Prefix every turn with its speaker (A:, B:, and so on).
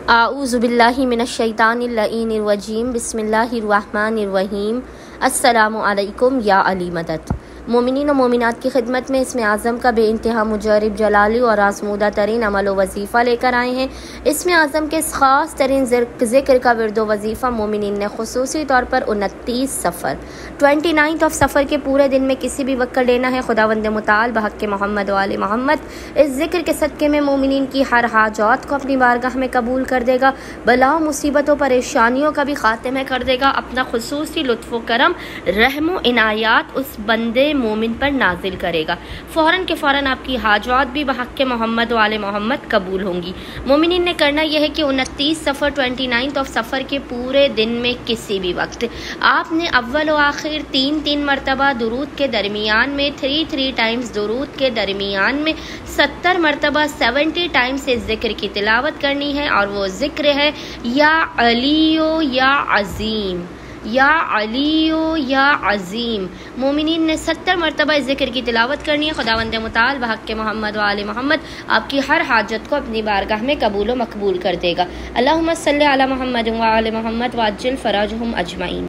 A: आऊज़ुबिल्लाहि मिनश्शैतानिर्रजीम बिस्मिल्लाहिर्रहमानिर्रहीम। अस्सलामु अलैकुम या अली मदद। मोमिनीन व मोमिनात की खिदमत में इसमें आज़म का बेइंतहा मुजरब जलाली और आज़मूदा तरीन अमल व वजीफ़ा लेकर आए हैं। इसमें आज़म के ख़ास तरीन ज़िक्र का विर्द वजीफ़ा मोमिनीन ने खुसूसी तौर पर 29 सफ़र 29 सफ़र के पूरे दिन में किसी भी वक्त लेना है। खुदावंद मुताल बहक़ मोहम्मद वाले मोहम्मद इस ज़िक्र के सदक़े में मोमिनीन की हर हाजात को अपनी बारगाह में कबूल कर देगा, बलाओं मुसीबतों परेशानियों का भी ख़ात्मा कर देगा। अपना खुसूसी लुत्फ़ व करम रहमो इनायात उस बंदे मोमिन पर नाजिल करेगा। फ़ौरन के फ़ौरन आपकी हाजात भी बहक़ मोहम्मद वाले मोहम्मद कबूल होंगी। मोमिनीन ने करना यह है कि 29 सफ़र 29 सफ़र के पूरे दिन में किसी भी वक्त आपने अव्वल व आखिर 3 मरतबा दुरूद के दरमियान में 3 टाइम्स दुरूद के दरमियान में 70 मरतबा 70 टाइम्स इस ज़िक्र की तिलावत करनी है। और वो ज़िक्र है या अलियो या अज़ीम, या अलियो या अज़ीम। मोमिनीन ने 70 मरतबा इस ज़िक्र की तिलावत करनी है। खुदावंद मुताल बहक़ मोहम्मद वाले मोहम्मद आपकी हर हाजत को अपनी बारगाह में कबूल व मकबूल कर देगा। अल्लाहुम्मा सल्लि अला मुहम्मद व आले मुहम्मद व अज्जिल फ़राजहुम अजमईन।